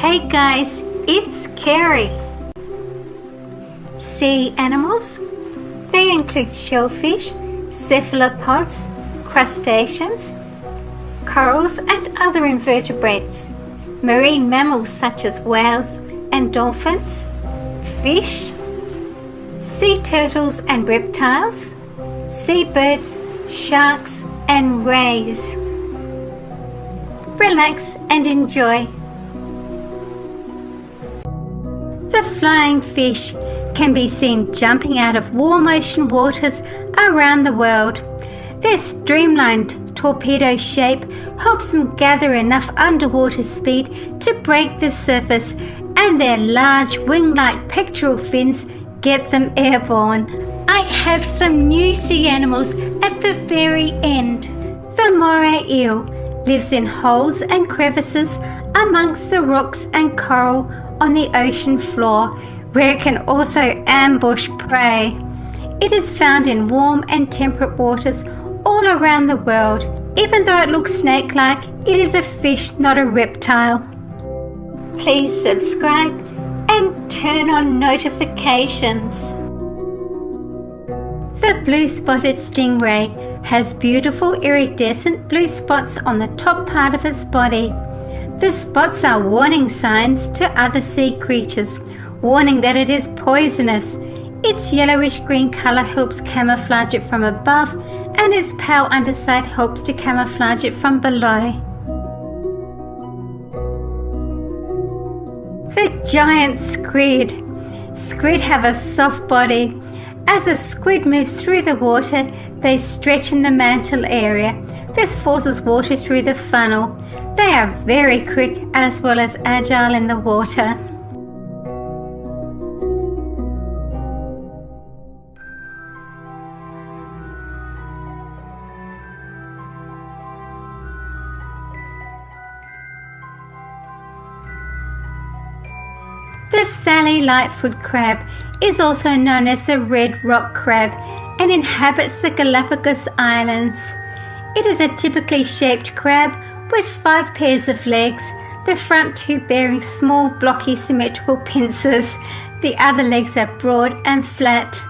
Hey guys, it's Carrie. Sea animals. They include shellfish, cephalopods, crustaceans, corals and other invertebrates, marine mammals such as whales and dolphins, fish, sea turtles and reptiles, seabirds, sharks and rays. Relax and enjoy. The flying fish can be seen jumping out of warm ocean waters around the world. Their streamlined torpedo shape helps them gather enough underwater speed to break the surface, and their large wing-like pectoral fins get them airborne. I have some new sea animals at the very end. The moray eel lives in holes and crevices amongst the rocks and coral on the ocean floor, where it can also ambush prey. It is found in warm and temperate waters all around the world. Even though it looks snake-like, it is a fish, not a reptile. Please subscribe and turn on notifications. The blue-spotted stingray has beautiful iridescent blue spots on the top part of its body. The spots are warning signs to other sea creatures, warning that it is poisonous. Its yellowish-green colour helps camouflage it from above, and its pale underside helps to camouflage it from below. The giant squid. Squid have a soft body. As a squid moves through the water, they stretch in the mantle area. This forces water through the funnel. They are very quick as well as agile in the water. The Sally Lightfoot crab is also known as the red rock crab and inhabits the Galapagos Islands. It is a typically shaped crab with 5 pairs of legs, the front 2 bearing small blocky symmetrical pincers. The other legs are broad and flat.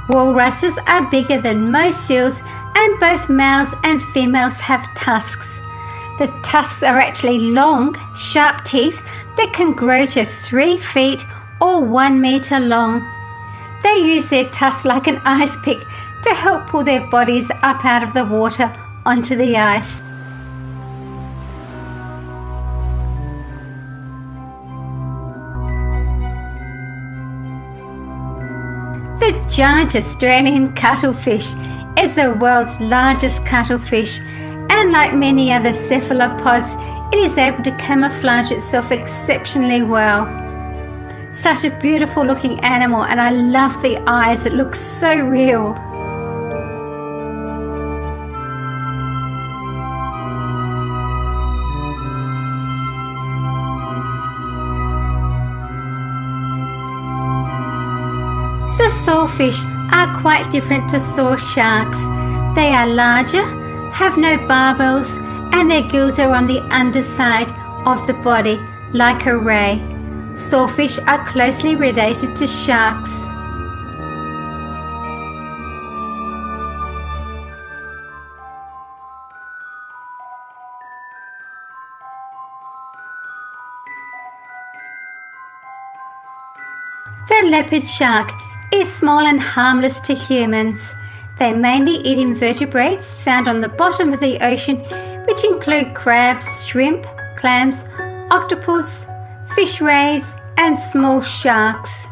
Walruses are bigger than most seals, and both males and females have tusks. The tusks are actually long, sharp teeth that can grow to 3 feet or 1 meter long. They use their tusks like an ice pick to help pull their bodies up out of the water onto the ice. The giant Australian cuttlefish is the world's largest cuttlefish, and like many other cephalopods, it is able to camouflage itself exceptionally well. Such a beautiful looking animal, and I love the eyes, it looks so real. The sawfish are quite different to saw sharks. They are larger, have no barbels, and their gills are on the underside of the body like a ray. Sawfish are closely related to sharks. The leopard shark is small and harmless to humans. They mainly eat invertebrates found on the bottom of the ocean, which include crabs, shrimp, clams, octopus, fish rays, and small sharks.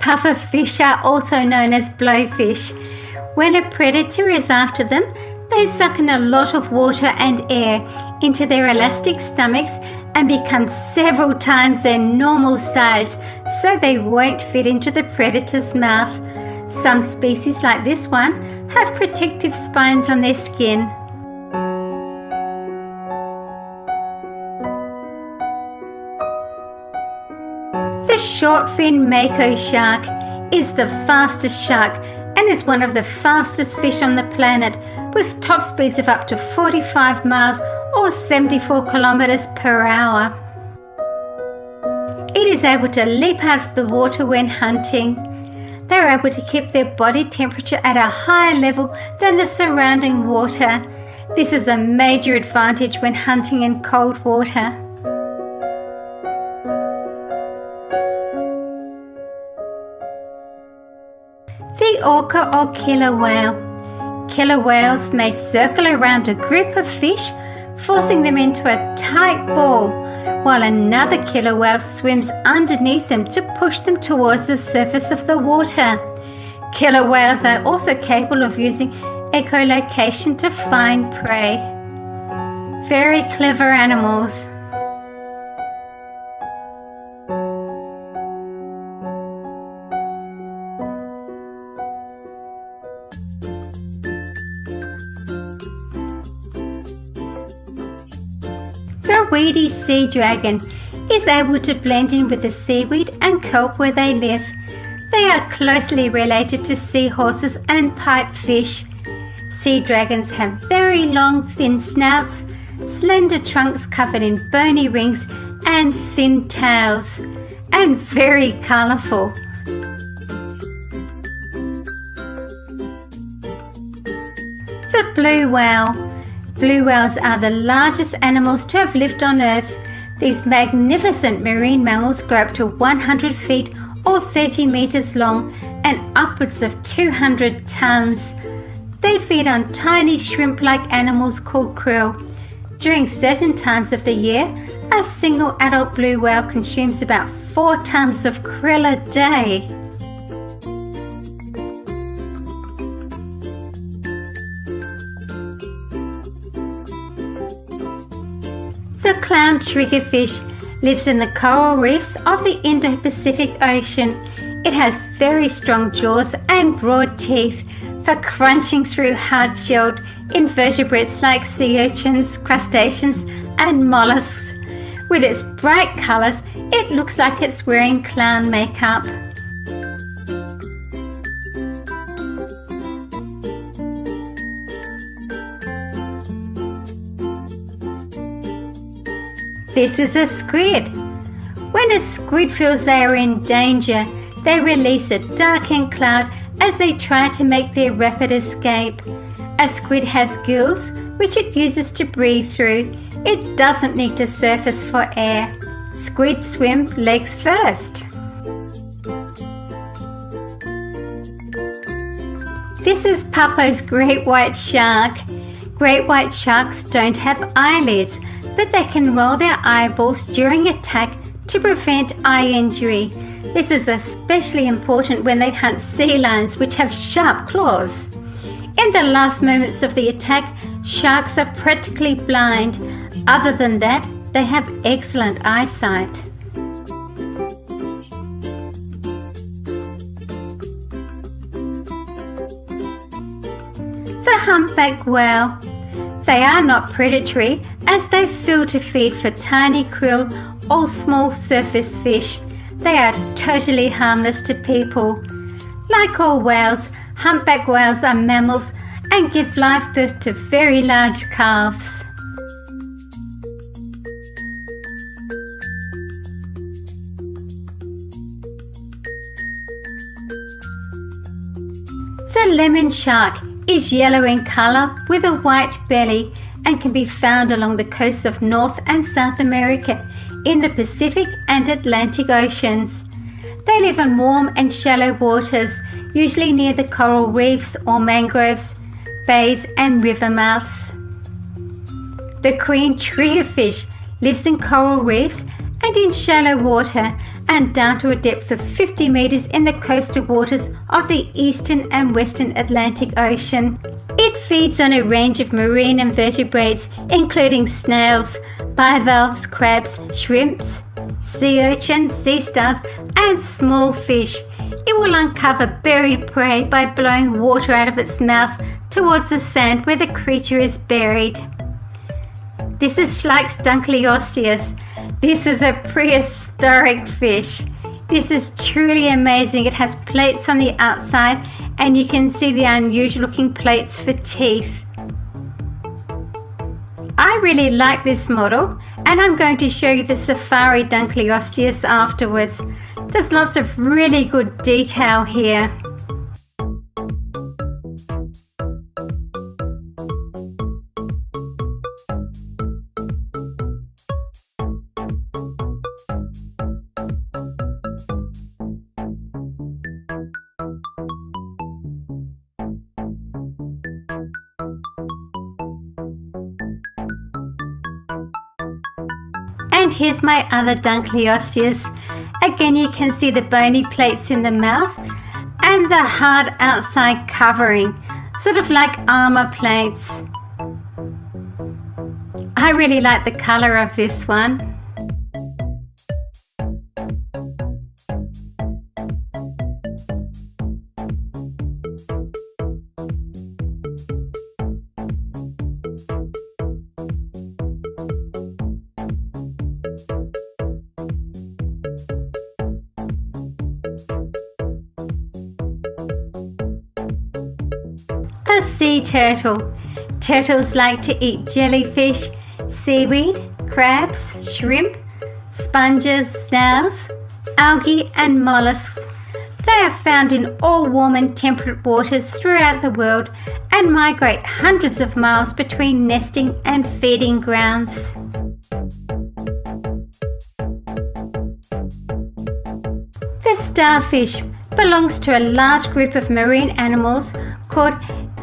Pufferfish are also known as blowfish. When a predator is after them, they suck in a lot of water and air into their elastic stomachs and become several times their normal size so they won't fit into the predator's mouth. Some species like this one have protective spines on their skin. The short-fin mako shark is the fastest shark and is one of the fastest fish on the planet, with top speeds of up to 45 miles or 74 kilometers per hour. It is able to leap out of the water when hunting. They are able to keep their body temperature at a higher level than the surrounding water. This is a major advantage when hunting in cold water. The orca or killer whale. Killer whales may circle around a group of fish, forcing them into a tight ball, while another killer whale swims underneath them to push them towards the surface of the water. Killer whales are also capable of using echolocation to find prey. Very clever animals. The weedy sea dragon is able to blend in with the seaweed and kelp where they live. They are closely related to seahorses and pipefish. Sea dragons have very long, thin snouts, slender trunks covered in bony rings, and thin tails, and very colourful. The blue whale. Blue whales are the largest animals to have lived on Earth. These magnificent marine mammals grow up to 100 feet or 30 meters long and upwards of 200 tons. They feed on tiny shrimp-like animals called krill. During certain times of the year, a single adult blue whale consumes about 4 tons of krill a day. The clown triggerfish lives in the coral reefs of the Indo-Pacific Ocean. It has very strong jaws and broad teeth for crunching through hard-shelled invertebrates like sea urchins, crustaceans, and mollusks. With its bright colours, it looks like it's wearing clown makeup. This is a squid. When a squid feels they are in danger, they release a darkened cloud as they try to make their rapid escape. A squid has gills, which it uses to breathe through. It doesn't need to surface for air. Squid swim legs first. This is Papa's great white shark. Great white sharks don't have eyelids, but they can roll their eyeballs during attack to prevent eye injury. This is especially important when they hunt sea lions, which have sharp claws. In the last moments of the attack, sharks are practically blind. Other than that, they have excellent eyesight. The humpback whale. They are not predatory as they filter feed for tiny krill or small surface fish. They are totally harmless to people. Like all whales, humpback whales are mammals and give live birth to very large calves. The lemon shark is yellow in colour with a white belly and can be found along the coasts of North and South America in the Pacific and Atlantic Oceans. They live in warm and shallow waters, usually near the coral reefs or mangroves, bays and river mouths. The queen triggerfish lives in coral reefs and in shallow water and down to a depth of 50 meters in the coastal waters of the eastern and western Atlantic Ocean. It feeds on a range of marine invertebrates including snails, bivalves, crabs, shrimps, sea urchins, sea stars and small fish. It will uncover buried prey by blowing water out of its mouth towards the sand where the creature is buried. This is Schleich's Dunkleosteus. This is a prehistoric fish. This is truly amazing. It has plates on the outside and you can see the unusual looking plates for teeth. I really like this model and I'm going to show you the safari Dunkleosteus afterwards. There's lots of really good detail here. And here's my other Dunkleosteus. Again, you can see the bony plates in the mouth and the hard outside covering, sort of like armor plates. I really like the color of this one. A sea turtle. Turtles like to eat jellyfish, seaweed, crabs, shrimp, sponges, snails, algae and mollusks. They are found in all warm and temperate waters throughout the world and migrate hundreds of miles between nesting and feeding grounds. The starfish belongs to a large group of marine animals called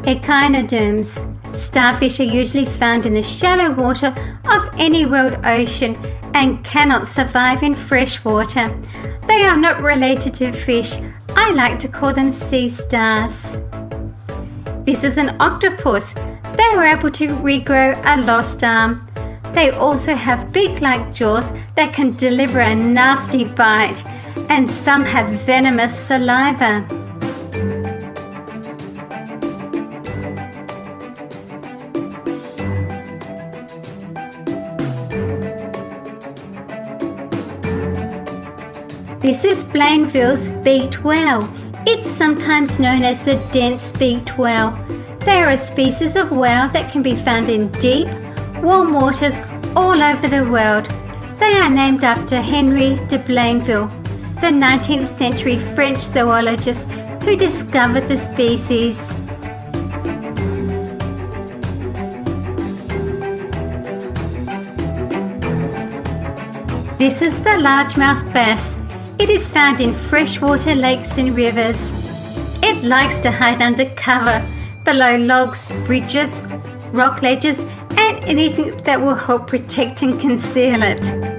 echinoderms. Starfish are usually found in the shallow water of any world ocean and cannot survive in fresh water. They are not related to fish. I like to call them sea stars. This is an octopus. They were able to regrow a lost arm. They also have beak-like jaws that can deliver a nasty bite, and some have venomous saliva. This is Blainville's beaked whale. It's sometimes known as the dense beaked whale. They are a species of whale that can be found in deep, warm waters all over the world. They are named after Henry de Blainville, the 19th century French zoologist who discovered the species. This is the largemouth bass. It is found in freshwater lakes and rivers. It likes to hide under cover, below logs, bridges, rock ledges, and anything that will help protect and conceal it.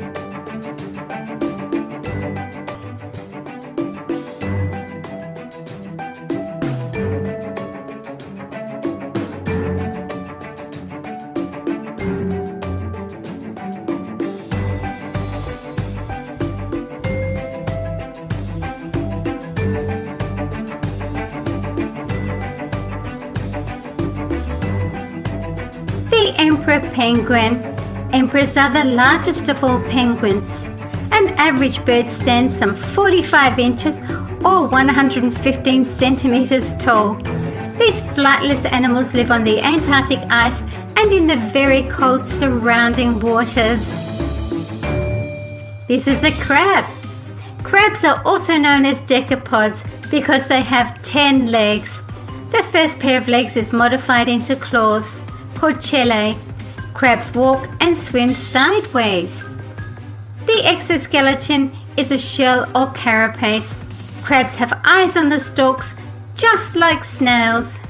The emperor penguin. Emperors are the largest of all penguins. An average bird stands some 45 inches or 115 centimeters tall. These flightless animals live on the Antarctic ice and in the very cold surrounding waters. This is a crab. Crabs are also known as decapods because they have 10 legs. The first pair of legs is modified into claws, called chellae. Crabs walk and swim sideways. The exoskeleton is a shell or carapace. Crabs have eyes on the stalks, just like snails.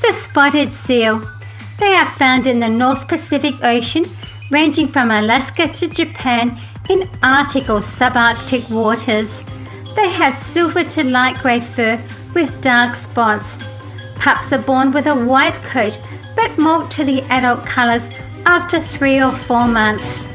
The spotted seal. They are found in the North Pacific Ocean, ranging from Alaska to Japan in Arctic or subarctic waters. They have silver to light grey fur with dark spots. Pups are born with a white coat but molt to the adult colours after 3 or 4 months.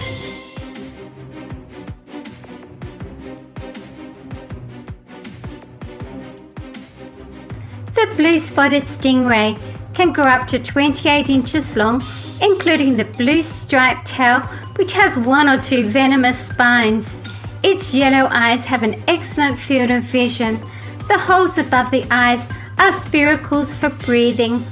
The blue-spotted stingray can grow up to 28 inches long, including the blue striped tail, which has 1 or 2 venomous spines. Its yellow eyes have an excellent field of vision. The holes above the eyes are spiracles for breathing.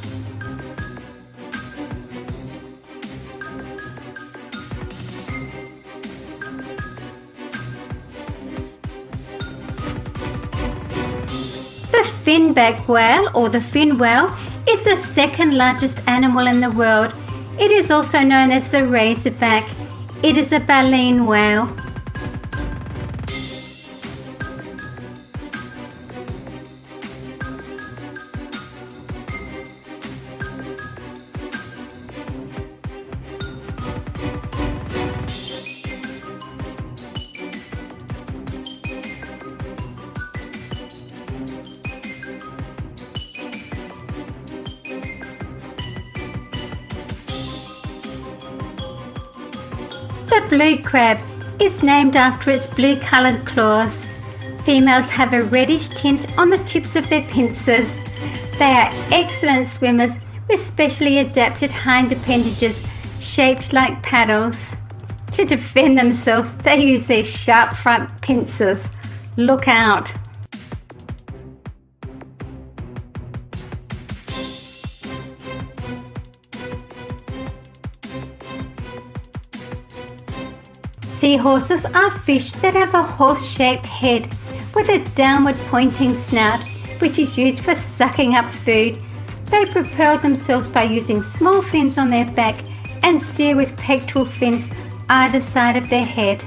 The finback whale, or the fin whale, is the second largest animal in the world. It is also known as the razorback. It is a baleen whale. The blue crab is named after its blue-coloured claws. Females have a reddish tint on the tips of their pincers. They are excellent swimmers with specially adapted hind appendages shaped like paddles. To defend themselves, they use their sharp front pincers. Look out! Seahorses are fish that have a horse-shaped head with a downward pointing snout, which is used for sucking up food. They propel themselves by using small fins on their back and steer with pectoral fins either side of their head.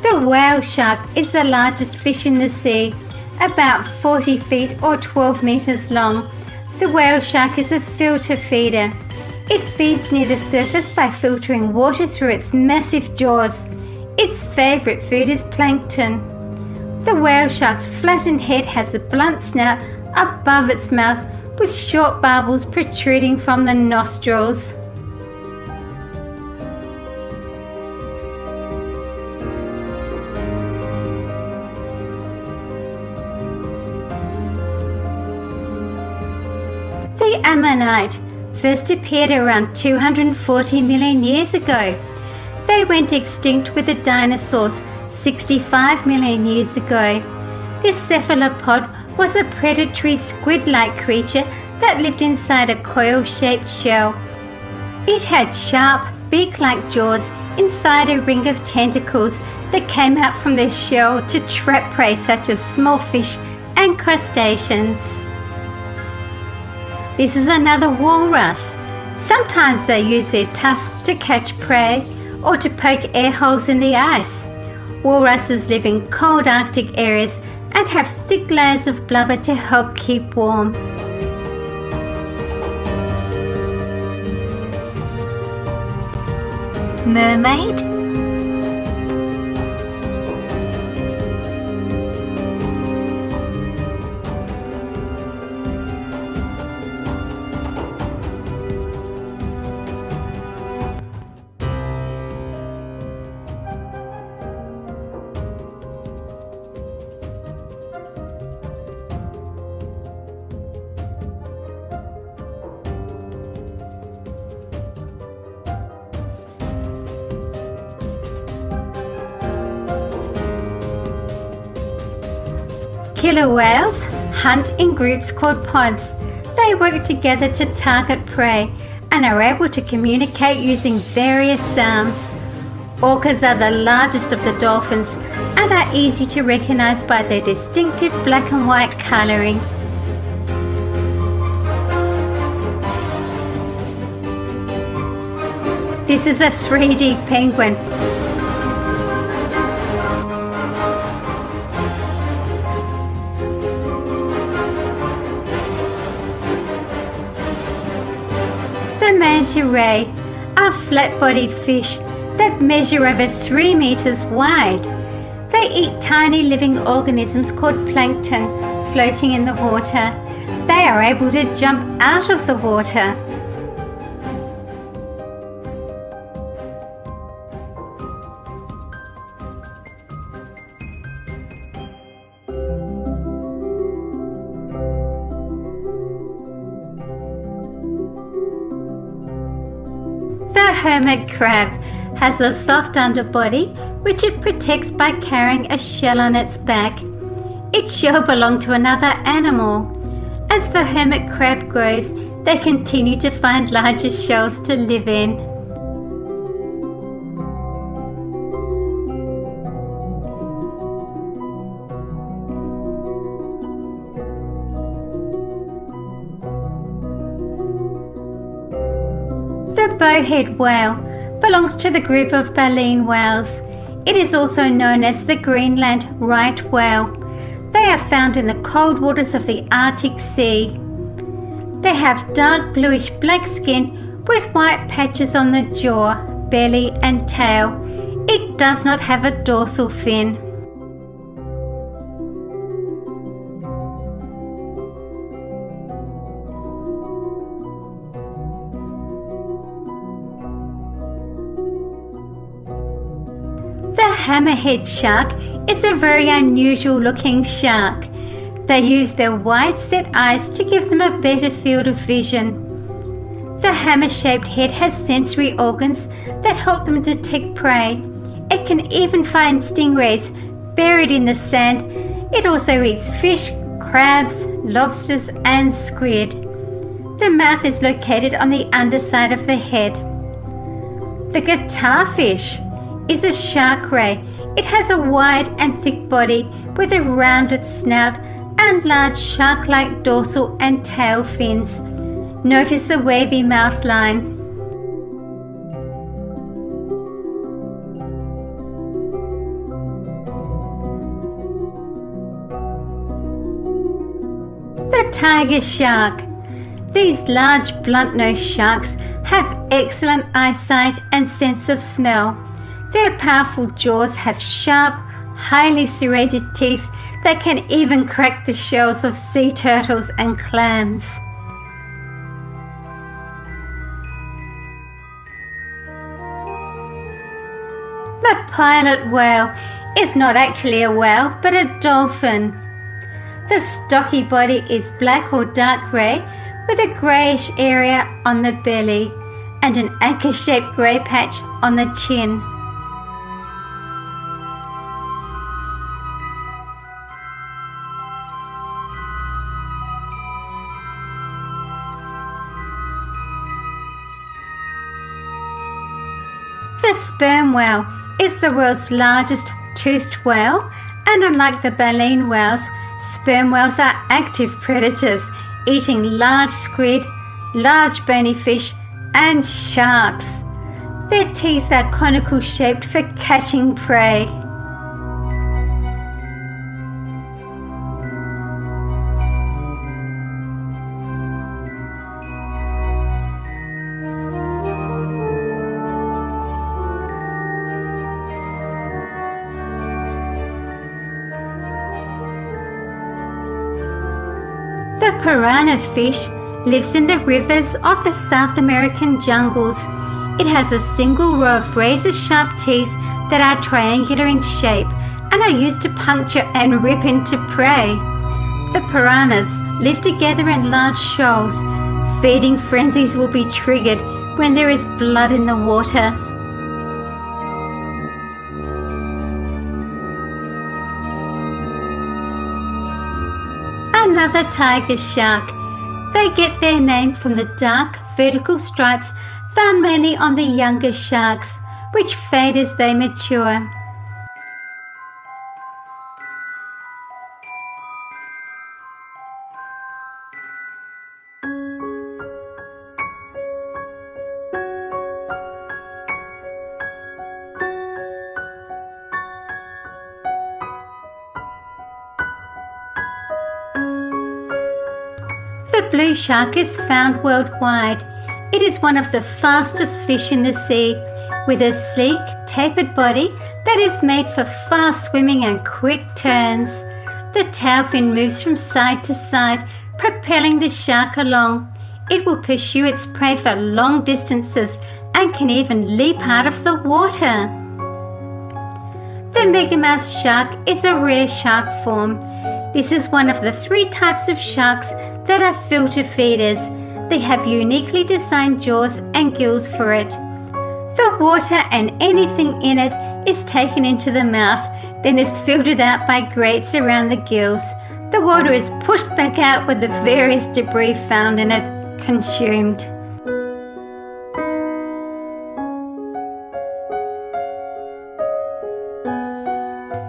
The whale shark is the largest fish in the sea, about 40 feet or 12 meters long. The whale shark is a filter feeder. It feeds near the surface by filtering water through its massive jaws. Its favourite food is plankton. The whale shark's flattened head has a blunt snout above its mouth with short barbels protruding from the nostrils. The ammonite first appeared around 240 million years ago. They went extinct with the dinosaurs 65 million years ago. This cephalopod was a predatory squid-like creature that lived inside a coil-shaped shell. It had sharp, beak-like jaws inside a ring of tentacles that came out from their shell to trap prey such as small fish and crustaceans. This is another walrus. Sometimes they use their tusks to catch prey or to poke air holes in the ice. Walruses live in cold Arctic areas and have thick layers of blubber to help keep warm. Mermaid. Killer whales hunt in groups called pods. They work together to target prey and are able to communicate using various sounds. Orcas are the largest of the dolphins and are easy to recognize by their distinctive black and white colouring. This is a 3D penguin. manta ray are flat-bodied fish that measure over 3 meters wide. They eat tiny living organisms called plankton floating in the water. They are able to jump out of the water. The hermit crab has a soft underbody which it protects by carrying a shell on its back. Its shell belonged to another animal. As the hermit crab grows, they continue to find larger shells to live in. The bowhead whale belongs to the group of baleen whales. It is also known as the Greenland right whale. They are found in the cold waters of the Arctic Sea. They have dark bluish black skin with white patches on the jaw, belly and tail. It does not have a dorsal fin. The hammerhead shark is a very unusual looking shark. They use their wide set eyes to give them a better field of vision. The hammer-shaped head has sensory organs that help them detect prey. It can even find stingrays buried in the sand. It also eats fish, crabs, lobsters and squid. The mouth is located on the underside of the head. The guitarfish is a shark ray. It has a wide and thick body with a rounded snout and large shark-like dorsal and tail fins. Notice the wavy mouse line. The tiger shark. These large blunt-nosed sharks have excellent eyesight and sense of smell. Their powerful jaws have sharp, highly serrated teeth that can even crack the shells of sea turtles and clams. The pilot whale is not actually a whale but a dolphin. The stocky body is black or dark grey with a greyish area on the belly and an anchor-shaped grey patch on the chin. The sperm whale is the world's largest toothed whale, and unlike the baleen whales, sperm whales are active predators, eating large squid, large bony fish and sharks. Their teeth are conical shaped for catching prey. The piranha fish lives in the rivers of the South American jungles. It has a single row of razor-sharp teeth that are triangular in shape and are used to puncture and rip into prey. The piranhas live together in large shoals. Feeding frenzies will be triggered when there is blood in the water. Another tiger shark. They get their name from the dark vertical stripes found mainly on the younger sharks, which fade as they mature. The blue shark is found worldwide. It is one of the fastest fish in the sea, with a sleek, tapered body that is made for fast swimming and quick turns. The tail fin moves from side to side, propelling the shark along. It will pursue its prey for long distances and can even leap out of the water. The megamouth shark is a rare shark form. This is one of the 3 types of sharks that are filter feeders. They have uniquely designed jaws and gills for it. The water and anything in it is taken into the mouth, then is filtered out by grates around the gills. The water is pushed back out with the various debris found in it consumed.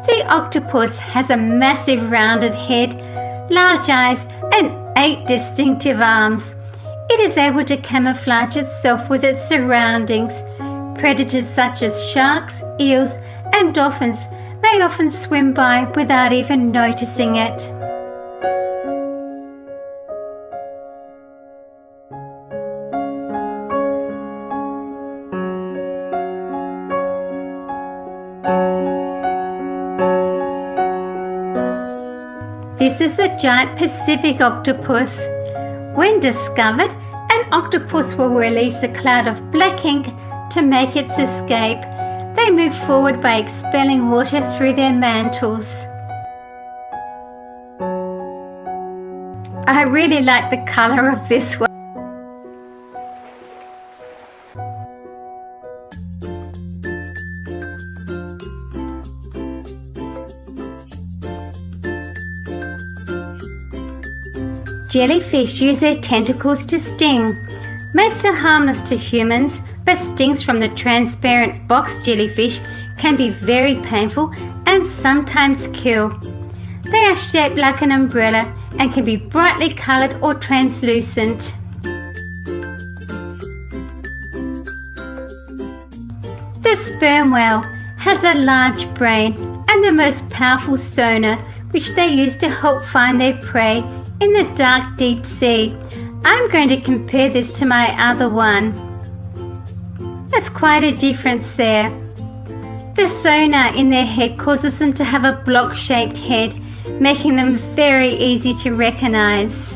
The octopus has a massive rounded head, large eyes, and 8 distinctive arms. It is able to camouflage itself with its surroundings. Predators such as sharks, eels, and dolphins may often swim by without even noticing it. This is the giant Pacific octopus. When discovered, an octopus will release a cloud of black ink to make its escape. They move forward by expelling water through their mantles. I really like the colour of this one. Jellyfish use their tentacles to sting. Most are harmless to humans, but stings from the transparent box jellyfish can be very painful and sometimes kill. They are shaped like an umbrella and can be brightly coloured or translucent. The sperm whale has a large brain and the most powerful sonar, which they use to help find their prey in the dark deep sea. I'm going to compare this to my other one. There's quite a difference there. The sonar in their head causes them to have a block-shaped head, making them very easy to recognize.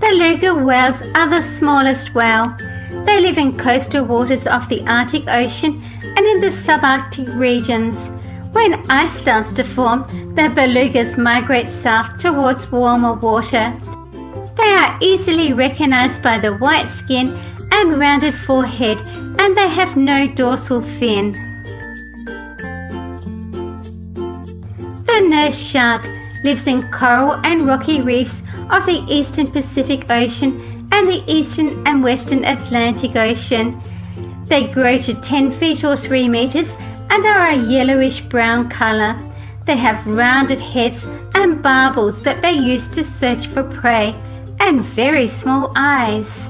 Beluga whales are the smallest whale. They live in coastal waters of the Arctic Ocean and in the subarctic regions. When ice starts to form, the belugas migrate south towards warmer water. They are easily recognized by the white skin and rounded forehead, and they have no dorsal fin. The nurse shark lives in coral and rocky reefs of the eastern Pacific Ocean and the eastern and western Atlantic Ocean. They grow to 10 feet or 3 meters and are a yellowish brown color. They have rounded heads and barbels that they use to search for prey, and very small eyes.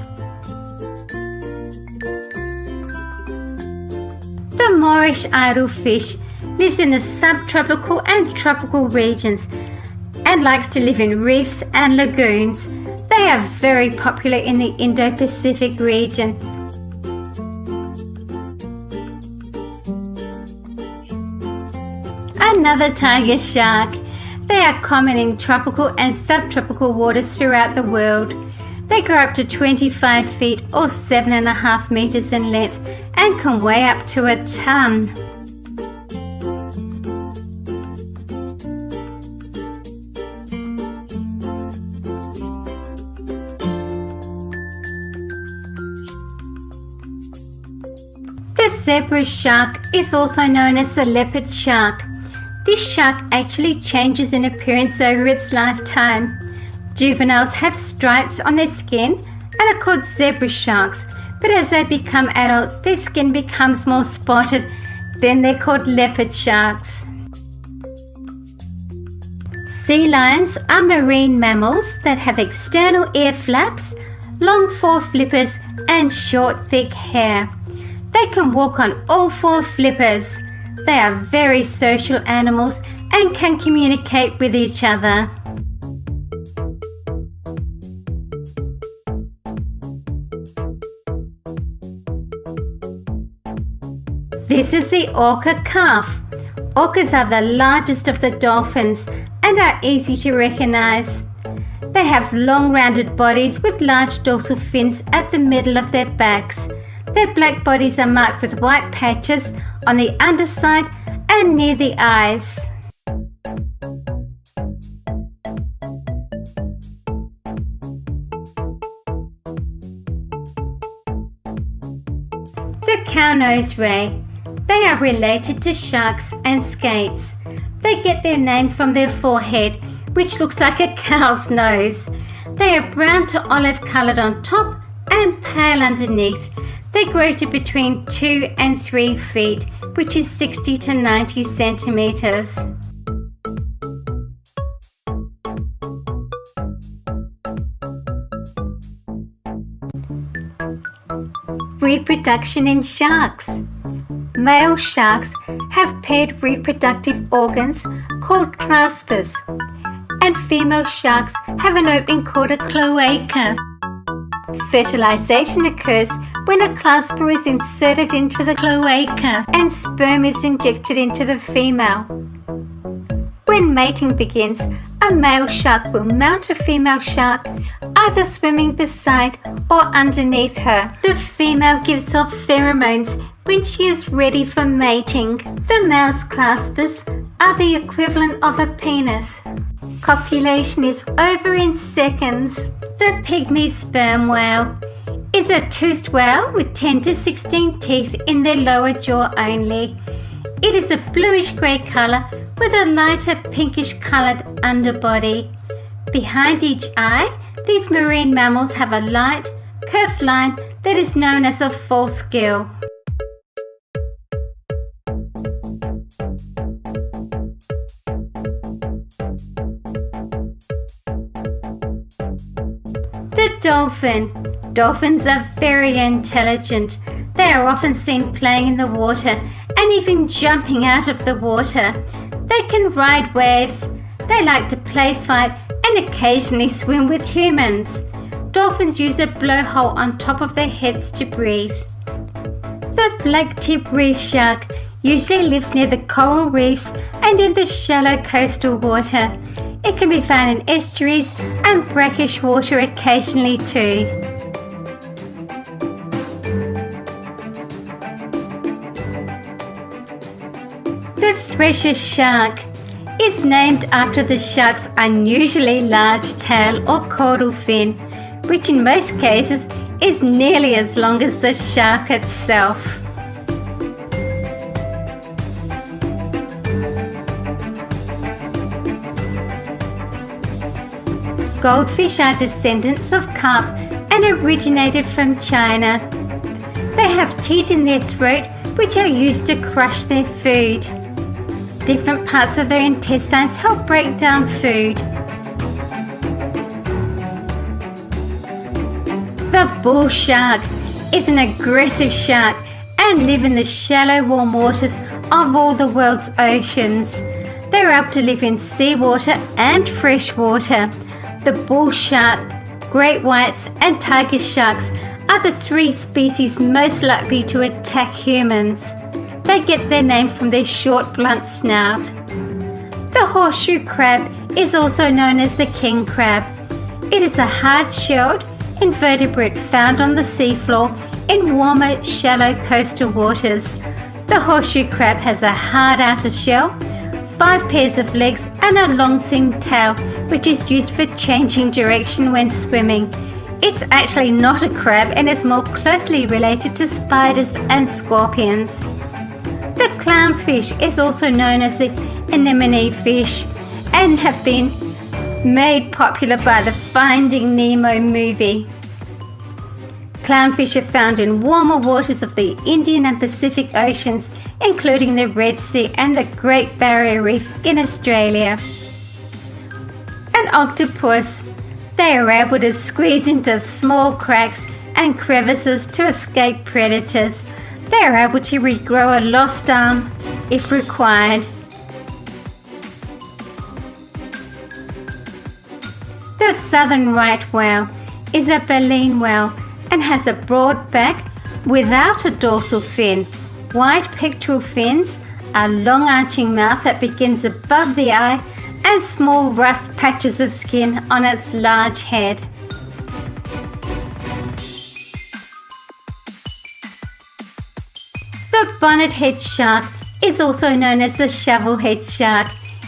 The Moorish idlefish lives in the subtropical and tropical regions and likes to live in reefs and lagoons. They are very popular in the Indo-Pacific region. Another tiger shark. They are common in tropical and subtropical waters throughout the world. They grow up to 25 feet or 7.5 meters in length and can weigh up to a ton. The zebra shark is also known as the leopard shark. This shark actually changes in appearance over its lifetime. Juveniles have stripes on their skin and are called zebra sharks, but as they become adults, their skin becomes more spotted. Then they're called leopard sharks. Sea lions are marine mammals that have external ear flaps, long foreflippers, and short, thick hair. They can walk on all four flippers. They are very social animals and can communicate with each other. This is the orca calf. Orcas are the largest of the dolphins and are easy to recognize. They have long rounded bodies with large dorsal fins at the middle of their backs. Their black bodies are marked with white patches on the underside and near the eyes. The cow-nosed ray. They are related to sharks and skates. They get their name from their forehead, which looks like a cow's nose. They are brown to olive coloured on top and pale underneath. They grow to between 2 and 3 feet, which is 60 to 90 centimetres. Reproduction in sharks. Male sharks have paired reproductive organs called claspers, and female sharks have an opening called a cloaca. Fertilisation occurs when a clasper is inserted into the cloaca and sperm is injected into the female. When mating begins, a male shark will mount a female shark, either swimming beside or underneath her. The female gives off pheromones when she is ready for mating. The male's claspers are the equivalent of a penis. Copulation is over in seconds. The pygmy sperm whale is a toothed whale with 10 to 16 teeth in their lower jaw only. It is a bluish-grey colour with a lighter pinkish-coloured underbody. Behind each eye, these marine mammals have a light, curved line that is known as a false gill. The dolphin. Dolphins are very intelligent. They are often seen playing in the water and even jumping out of the water. They can ride waves. They like to play fight and occasionally swim with humans. Dolphins use a blowhole on top of their heads to breathe. The black-tip reef shark usually lives near the coral reefs and in the shallow coastal water. It can be found in estuaries and brackish water occasionally too. The thresher shark is named after the shark's unusually large tail or caudal fin, which in most cases is nearly as long as the shark itself. Goldfish are descendants of carp and originated from China. They have teeth in their throat which are used to crush their food. Different parts of their intestines help break down food. The bull shark is an aggressive shark and live in the shallow warm waters of all the world's oceans. They are able to live in seawater and fresh water. The bull shark, great whites and tiger sharks are the 3 species most likely to attack humans. They get their name from their short, blunt snout. The horseshoe crab is also known as the king crab. It is a hard-shelled invertebrate found on the seafloor in warmer, shallow coastal waters. The horseshoe crab has a hard outer shell, 5 pairs of legs and a long thin tail which is used for changing direction when swimming. It's actually not a crab and is more closely related to spiders and scorpions. The clownfish is also known as the anemone fish and have been made popular by the Finding Nemo movie. Clownfish are found in warmer waters of the Indian and Pacific Oceans, including the Red Sea and the Great Barrier Reef in Australia. An octopus. They are able to squeeze into small cracks and crevices to escape predators. They are able to regrow a lost arm if required. The southern right whale is a baleen whale and has a broad back without a dorsal fin, wide pectoral fins, a long arching mouth that begins above the eye, and small rough patches of skin on its large head. The bonnet-head shark is also known as the shovel-head shark.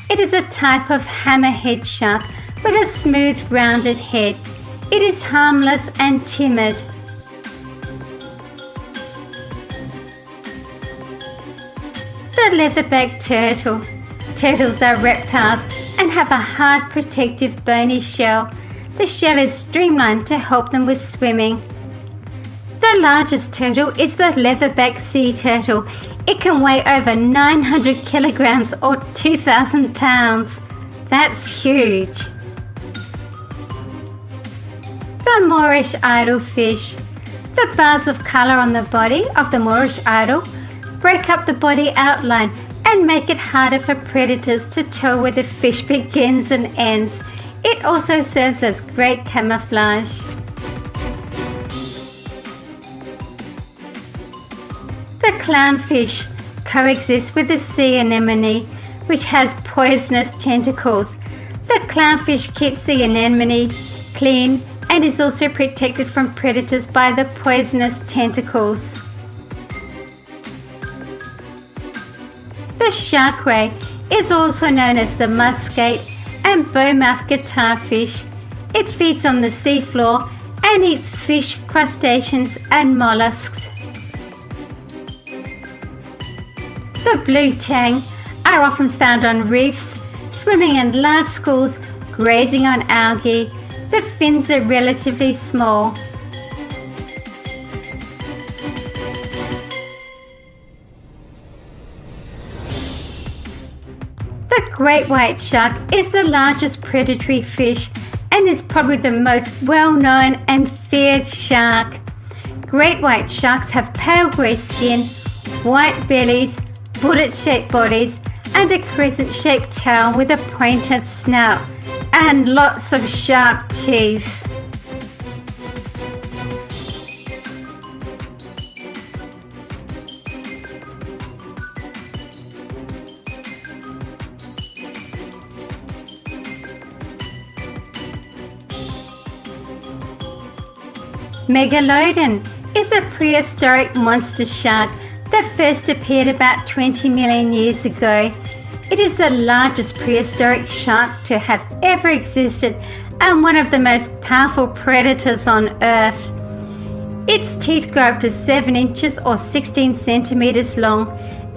It is a type of hammerhead shark with a smooth, rounded head. It is harmless and timid. The leatherback turtle. Turtles are reptiles and have a hard, protective, bony shell. The shell is streamlined to help them with swimming. The largest turtle is the leatherback sea turtle. It can weigh over 900 kilograms or 2,000 pounds. That's huge. The Moorish idolfish. The bars of colour on the body of the Moorish idol break up the body outline and make it harder for predators to tell where the fish begins and ends. It also serves as great camouflage. The clownfish coexists with the sea anemone, which has poisonous tentacles. The clownfish keeps the anemone clean and is also protected from predators by the poisonous tentacles. The shark ray is also known as the mudskate and bowmouth guitarfish. It feeds on the seafloor and eats fish, crustaceans and mollusks. The blue tang are often found on reefs, swimming in large schools, grazing on algae. The fins are relatively small. The great white shark is the largest predatory fish and is probably the most well-known and feared shark. Great white sharks have pale grey skin, white bellies, bullet-shaped bodies, and a crescent-shaped tail with a pointed snout, and lots of sharp teeth. Megalodon is a prehistoric monster shark that first appeared about 20 million years ago. It is the largest prehistoric shark to have ever existed and one of the most powerful predators on Earth. Its teeth grow up to 7 inches or 16 centimeters long,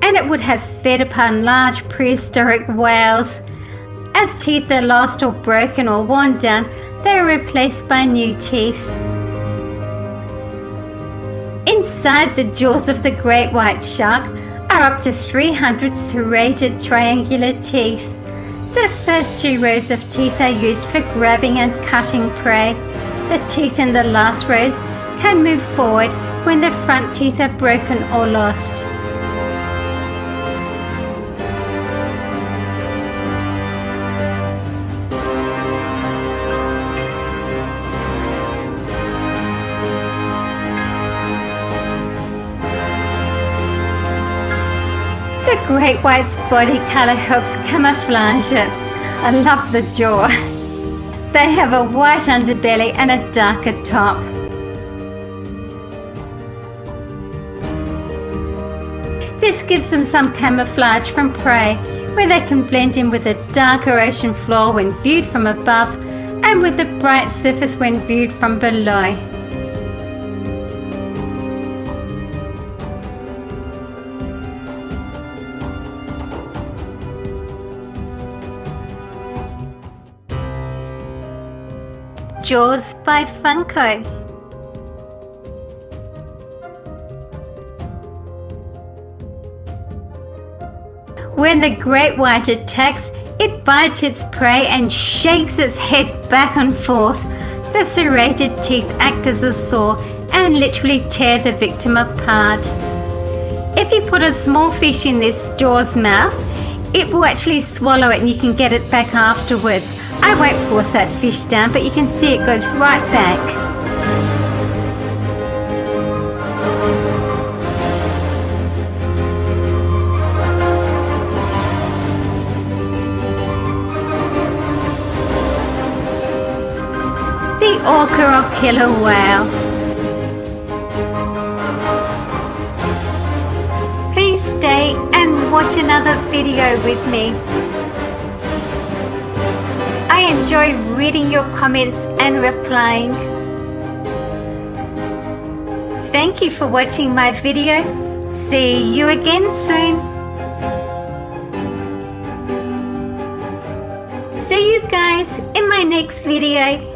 and it would have fed upon large prehistoric whales. As teeth are lost or broken or worn down, they are replaced by new teeth. Inside the jaws of the great white shark are up to 300 serrated triangular teeth. The first 2 rows of teeth are used for grabbing and cutting prey. The teeth in the last rows can move forward when the front teeth are broken or lost. The great white's body colour helps camouflage it. I love the jaw. They have a white underbelly and a darker top. This gives them some camouflage from prey, where they can blend in with a darker ocean floor when viewed from above and with a bright surface when viewed from below. Jaws by Funko. When the great white attacks, it bites its prey and shakes its head back and forth. The serrated teeth act as a saw and literally tear the victim apart. If you put a small fish in this jaw's mouth, it will actually swallow it and you can get it back afterwards. I won't force that fish down, but you can see it goes right back. The orca or killer whale. Please stay and watch another video with me. I enjoy reading your comments and replying. Thank you for watching my video. See you again soon. See you guys in my next video.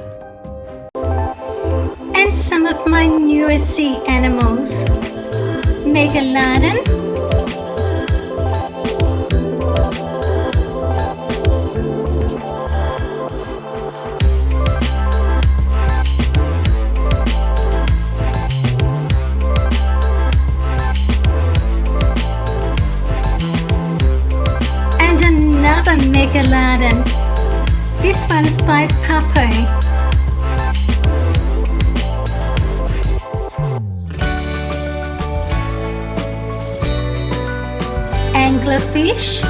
And some of my newer sea animals. Megalodon, and another megalodon. This one's by Papo. Anglerfish,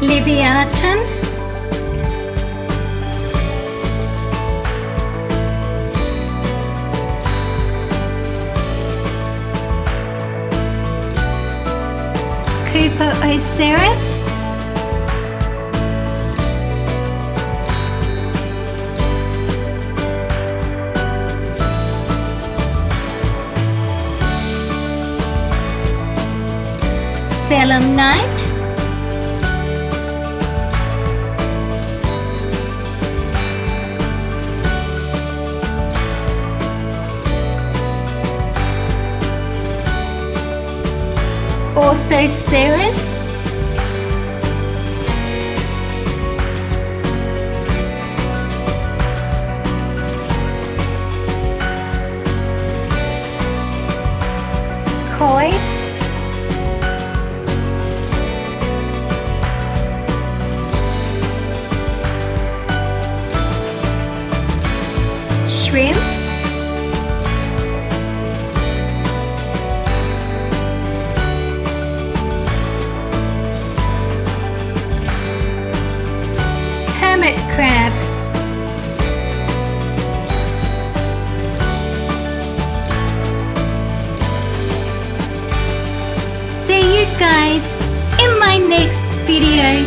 Leviathan, Cooper Osiris, Belemnite, Orthoceras, Koi, shrimp, hermit crab, see you guys in my next video.